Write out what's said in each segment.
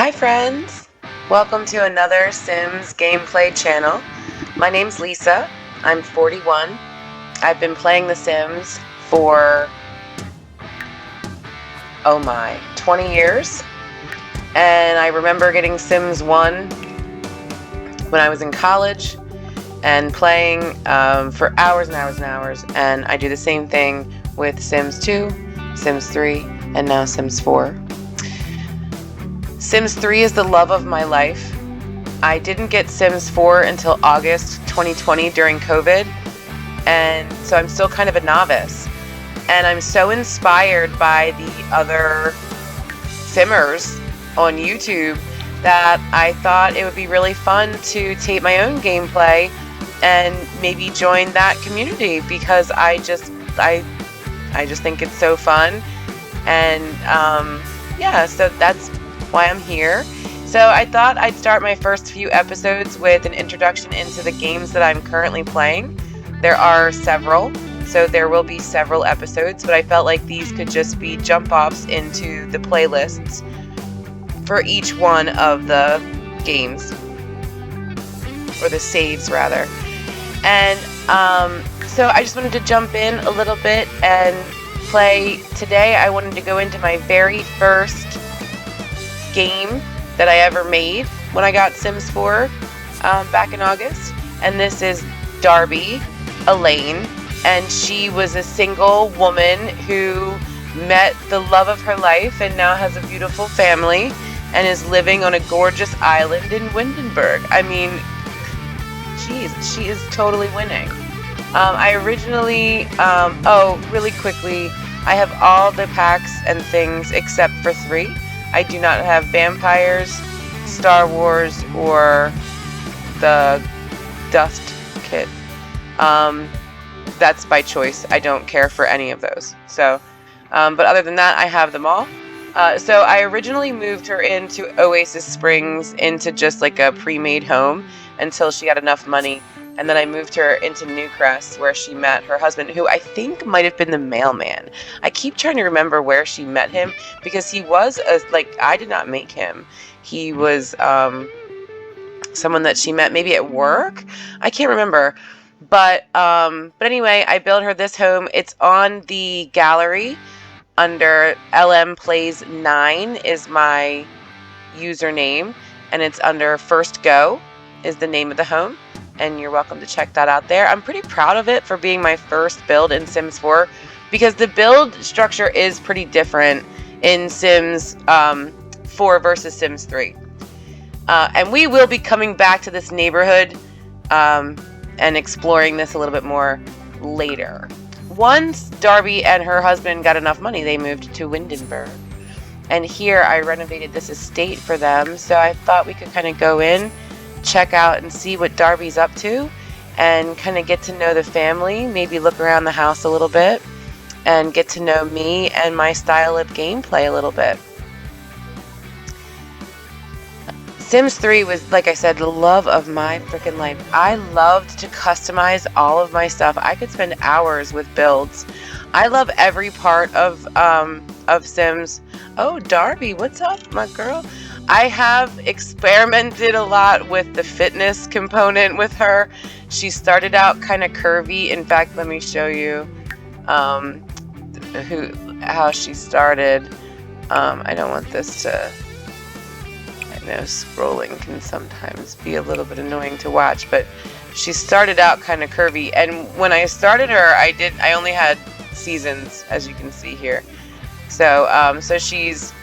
Hi friends! Welcome to another Sims gameplay channel. My name's Lisa. I'm 41. I've been playing The Sims for, 20 years. And I remember getting Sims 1 when I was in college and playing for hours and hours and hours. And I do the same thing with Sims 2, Sims 3, and now Sims 4. Sims 3 is the love of my life. I didn't get Sims 4 until August 2020 during COVID, and so I'm still kind of a novice. And I'm so inspired by the other Simmers on YouTube that I thought it would be really fun to tape my own gameplay and maybe join that community because I just think it's so fun. And yeah, so that's why I'm here. So I thought I'd start my first few episodes with an introduction into the games that I'm currently playing. There are several, so there will be several episodes, but I felt like these could just be jump-offs into the playlists for each one of the games, or the saves rather. And so I just wanted to jump in a little bit and play. Today I wanted to go into my very first game that I ever made when I got Sims 4 back in August, and this is Darby, Alaine, and she was a single woman who met the love of her life and now has a beautiful family and is living on a gorgeous island in Windenburg. I mean, she is totally winning. I originally, really quickly, I have all the packs and things except for 3. I do not have vampires, Star Wars, or the Dust kit. That's by choice. I don't care for any of those. So, but other than that, I have them all. So I originally moved her into Oasis Springs into just like a pre-made home until she got enough money. And then I moved her into Newcrest where she met her husband, who I think might have been the mailman. I keep trying to remember where she met him because he was I did not make him. He was someone that she met maybe at work. I can't remember. But anyway, I built her this home. It's on the gallery under LM Plays 9 is my username, and it's under First Go is the name of the home, and you're welcome to check that out there. I'm pretty proud of it for being my first build in Sims 4 because the build structure is pretty different in Sims 4 versus Sims 3. And we will be coming back to this neighborhood and exploring this a little bit more later. Once Darby and her husband got enough money, they moved to Windenburg. And here I renovated this estate for them, so I thought we could kind of go in, check out and see what Darby's up to, and kind of get to know the family, maybe look around the house a little bit, and get to know me and my style of gameplay a little bit. Sims 3 was, like I said, the love of my freaking life. I loved to customize all of my stuff. I could spend hours with builds. I love every part of Sims. Oh, Darby, what's up, my girl? I have experimented a lot with the fitness component with her. She started out kind of curvy. In fact, let me show you how she started. I don't want this to... I know scrolling can sometimes be a little bit annoying to watch, but she started out kind of curvy. And when I started her, I only had seasons, as you can see here. So, so she's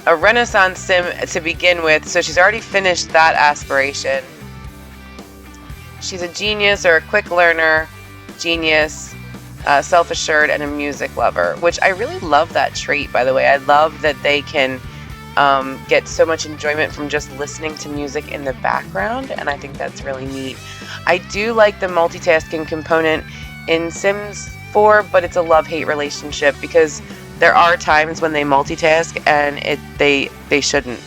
a Renaissance Sim to begin with, so she's already finished that aspiration. She's a genius or a quick learner, genius, self-assured, and a music lover, which I really love that trait, by the way. I love that they can get so much enjoyment from just listening to music in the background, and I think that's really neat. I do like the multitasking component in Sims 4, but it's a love-hate relationship because there are times when they multitask and they shouldn't.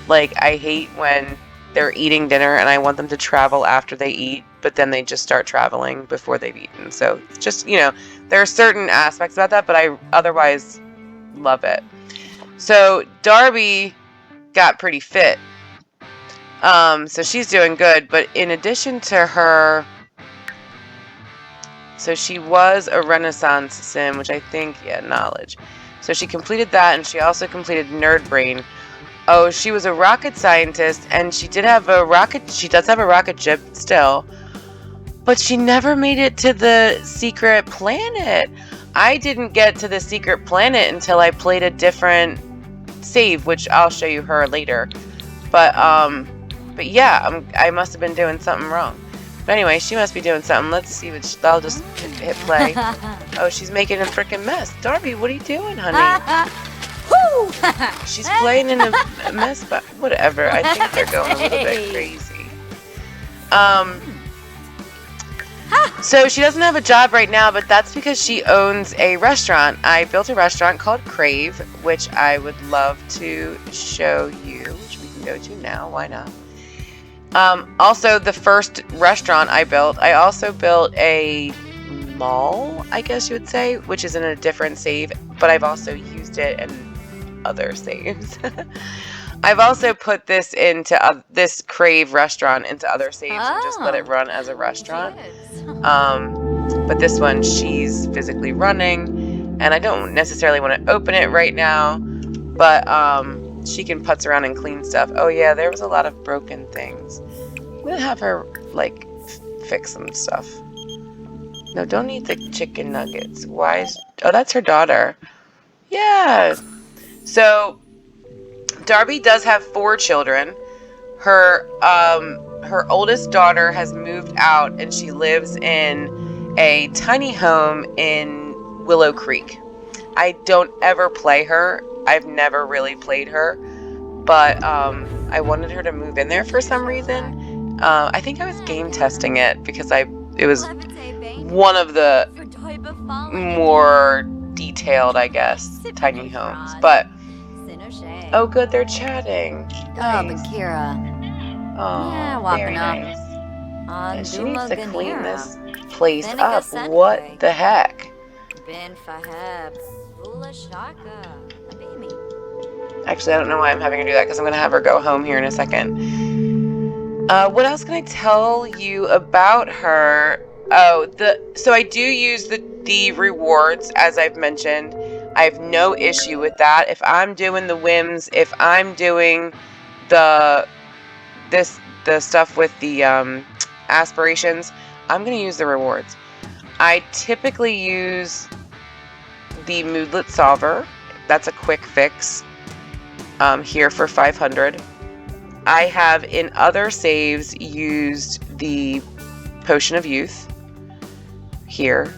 Like, I hate when they're eating dinner and I want them to travel after they eat, but then they just start traveling before they've eaten. So it's just, you know, there are certain aspects about that, but I otherwise love it. So Darby got pretty fit. So she's doing good, but in addition to her, so she was a Renaissance sim, which I think, yeah, knowledge. So she completed that, and she also completed Nerd Brain. Oh, she was a rocket scientist, and she does have a rocket ship still, but she never made it to the secret planet. I didn't get to the secret planet until I played a different save, which I'll show you her later. But yeah, I must have been doing something wrong. But anyway, she must be doing something. Let's see what I'll just hit play. Oh, she's making a freaking mess. Darby, what are you doing, honey? She's playing in a mess, but whatever. I think they're going a little bit crazy. So she doesn't have a job right now, but that's because she owns a restaurant. I built a restaurant called Crave, which I would love to show you, which we can go to now. Why not? Also, the first restaurant I built, I also built a mall, I guess you would say, which is in a different save, but I've also used it in other saves. I've also put this into this Crave restaurant into other saves and just let it run as a restaurant. But this one, she's physically running, and I don't necessarily want to open it right now, but she can putz around and clean stuff. Oh yeah, there was a lot of broken things. I'm gonna have her like fix some stuff. No, don't eat the chicken nuggets. Why is... Oh, that's her daughter. Yeah. So Darby does have 4 children. Her oldest daughter has moved out, and she lives in a tiny home in Willow Creek. I don't ever play her. I've never really played her, but I wanted her to move in there for some reason. I think I was game testing it because it was one of the more detailed, I guess, tiny homes. But oh, good, they're chatting. Nice. Oh, very nice. Yeah, she needs to clean this place up. What the heck? Actually, I don't know why I'm having her do that, because I'm going to have her go home here in a second. What else can I tell you about her? Oh, so I do use the rewards, as I've mentioned. I have no issue with that. If I'm doing the whims, if I'm doing the stuff with the aspirations, I'm going to use the rewards. I typically use the Moodlet Solver. That's a quick fix here for 500. I have in other saves used the Potion of Youth here,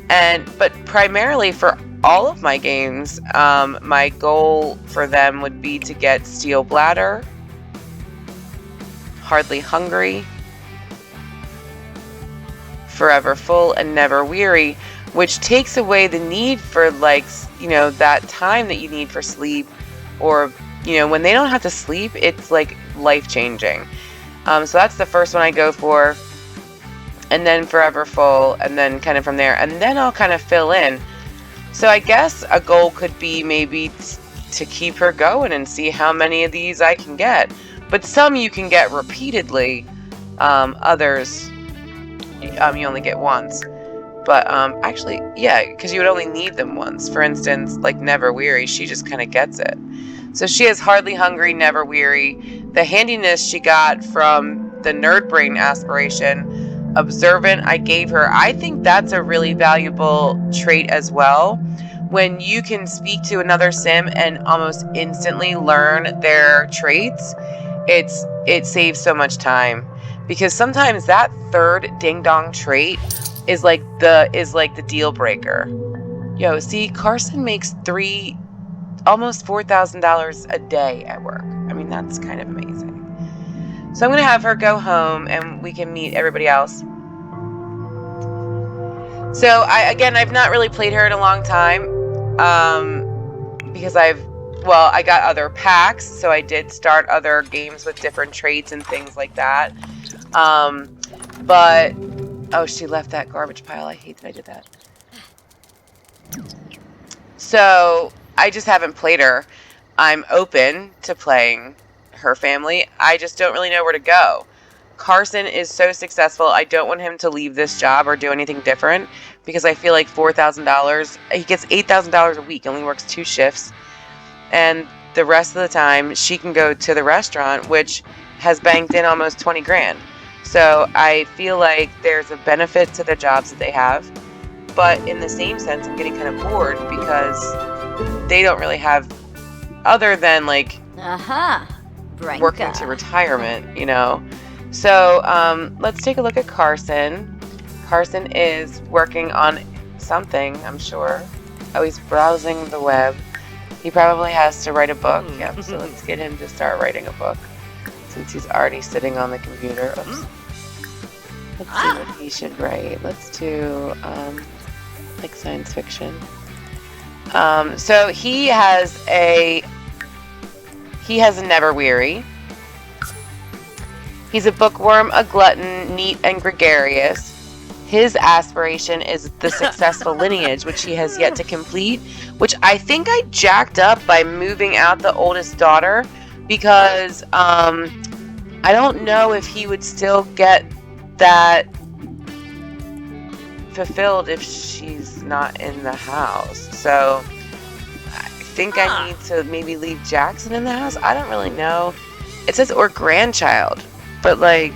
but primarily for all of my games, my goal for them would be to get Steel Bladder, Hardly Hungry, Forever Full, and Never Weary, which takes away the need for, like, you know, that time that you need for sleep, or, you know, when they don't have to sleep, it's like life-changing. So that's the first one I go for, and then Forever Full, and then kind of from there, and then I'll kind of fill in. So I guess a goal could be maybe to keep her going and see how many of these I can get. But some you can get repeatedly, others you only get once. But actually, yeah, because you would only need them once. For instance, like Never Weary, she just kind of gets it. So she has Hardly Hungry, Never Weary. The handiness she got from the Nerd Brain aspiration, Observant, I gave her. I think that's a really valuable trait as well. When you can speak to another sim and almost instantly learn their traits, it saves so much time. Because sometimes that third ding-dong trait is like the deal breaker. Yo, see, Carson makes almost $4,000 a day at work. I mean, that's kind of amazing. So I'm going to have her go home and we can meet everybody else. So I've not really played her in a long time, because I got other packs, so I did start other games with different traits and things like that. But oh, she left that garbage pile. I hate that I did that. So I just haven't played her. I'm open to playing her family. I just don't really know where to go. Carson is so successful. I don't want him to leave this job or do anything different because I feel like $4,000, he gets $8,000 a week, only works 2 shifts. And the rest of the time she can go to the restaurant, which has banked in almost 20 grand. So I feel like there's a benefit to the jobs that they have. But in the same sense, I'm getting kind of bored because they don't really have, other than like working to retirement, you know. So let's take a look at Carson. Carson is working on something, I'm sure. Oh, he's browsing the web. He probably has to write a book. Yep, so let's get him to start writing a book since he's already sitting on the computer. Oops. Let's see what he should write. Let's do like science fiction. So he has never weary. He's a bookworm, a glutton, neat and gregarious. His aspiration is the successful lineage, which he has yet to complete, which I think I jacked up by moving out the oldest daughter because I don't know if he would still get that fulfilled if she's not in the house. So I think I need to maybe leave Jackson in the house. I don't really know. It says or grandchild, but like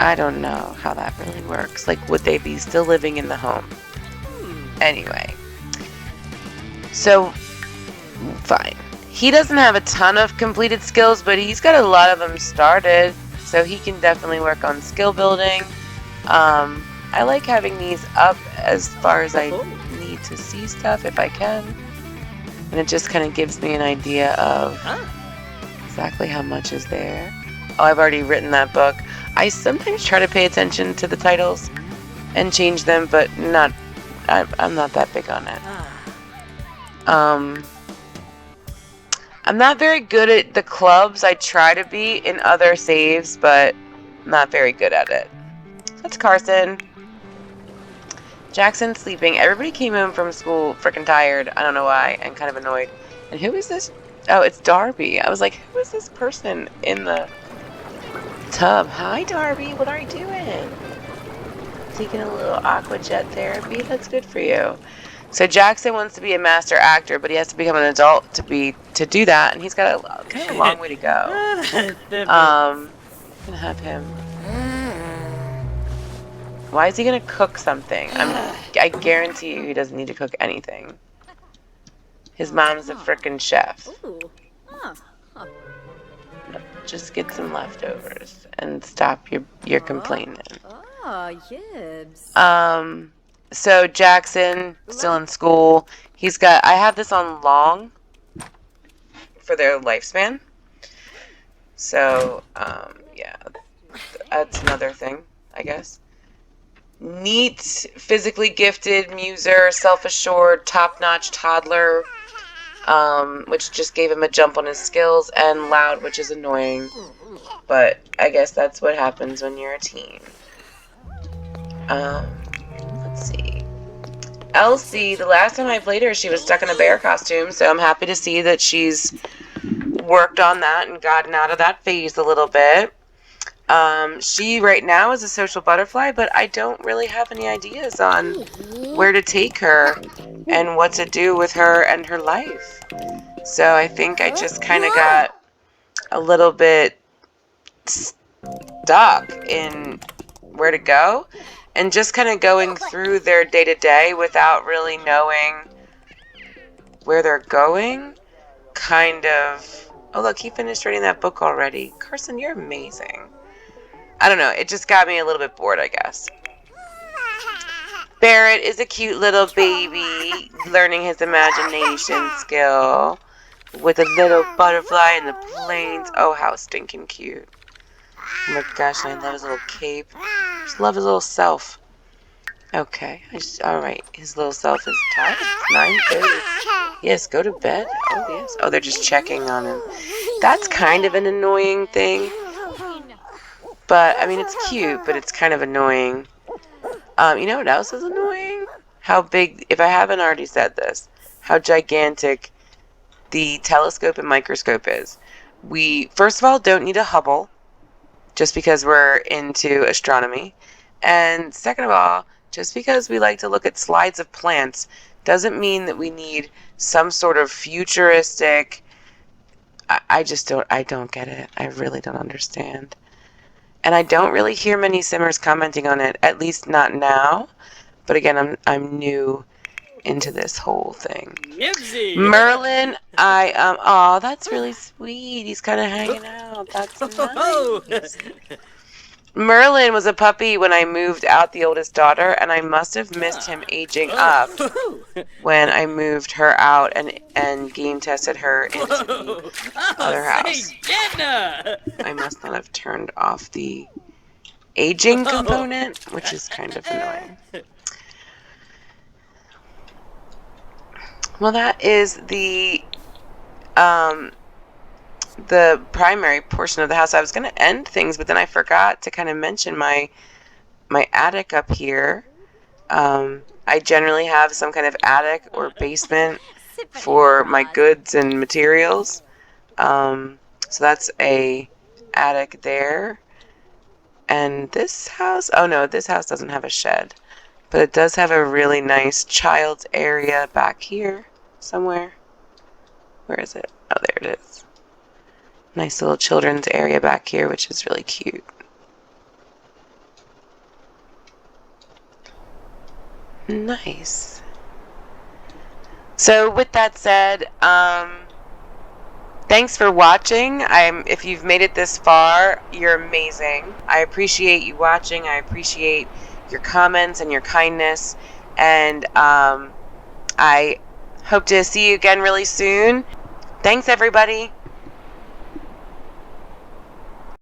I don't know how that really works. Like, would they be still living in the home? Anyway. So, fine. He doesn't have a ton of completed skills, but he's got a lot of them started. So he can definitely work on skill building. I like having these up as far as I need to see stuff if I can. And it just kind of gives me an idea of exactly how much is there. Oh, I've already written that book. I sometimes try to pay attention to the titles and change them, but I'm not that big on it. I'm not very good at the clubs. I try to be in other saves, but not very good at it. That's Carson. Jackson's sleeping. Everybody came home from school freaking tired. I don't know why, and kind of annoyed. And who is this? Oh, it's Darby. I was like, who is this person in the tub? Hi, Darby. What are you doing? Taking a little aqua jet therapy. That's good for you. So Jackson wants to be a master actor, but he has to become an adult to do that, and he's got a kind of a long way to go. I'm gonna have him. Why is he gonna cook something? I guarantee you he doesn't need to cook anything. His mom's a frickin' chef. Just get some leftovers and stop your complaining. So Jackson, still in school. I have this on long for their lifespan. So, yeah, that's another thing, I guess. Neat, physically gifted, muser, self-assured, top-notch toddler, which just gave him a jump on his skills, and loud, which is annoying. But I guess that's what happens when you're a teen. Let's see. Elsie, the last time I played her, she was stuck in a bear costume, so I'm happy to see that she's worked on that and gotten out of that phase a little bit. She right now is a social butterfly, but I don't really have any ideas on where to take her and what to do with her and her life. So I think I just kind of got a little bit stuck in where to go and just kind of going through their day-to-day without really knowing where they're going. Kind of. Oh, look, he finished reading that book already. Carson, you're amazing. I don't know. It just got me a little bit bored, I guess. Barrett is a cute little baby learning his imagination skill with a little butterfly in the plains. Oh, how stinking cute. Oh my gosh, and I love his little cape. Just love his little self. Okay. Alright. His little self is tired. It's 9:30. Yes, go to bed. Oh, yes. Oh, they're just checking on him. That's kind of an annoying thing. But, I mean, it's cute, but it's kind of annoying. You know what else is annoying? How big, if I haven't already said this, how gigantic the telescope and microscope is. We, first of all, don't need a Hubble just because we're into astronomy. And second of all, just because we like to look at slides of plants doesn't mean that we need some sort of futuristic. I don't get it. I really don't understand. And I don't really hear many Simmers commenting on it, at least not now. But again, I'm new into this whole thing. Nibsy. Merlin, oh, that's really sweet. He's kind of hanging out. That's nice. Merlin was a puppy when I moved out the oldest daughter, and I must have missed him aging up when I moved her out and game tested her into the other house. I must not have turned off the aging component, which is kind of annoying. Well, that is the primary portion of the house. I was going to end things, but then I forgot to kind of mention my attic up here. I generally have some kind of attic or basement for my goods and materials. So that's a attic there. And this house, oh no, this house doesn't have a shed, but it does have a really nice child's area back here somewhere. Where is it? Oh, there it is. Nice little children's area back here, which is really cute. Nice. So with that said, thanks for watching. If you've made it this far, you're amazing. I appreciate you watching. I appreciate your comments and your kindness. And I hope to see you again really soon. Thanks, everybody.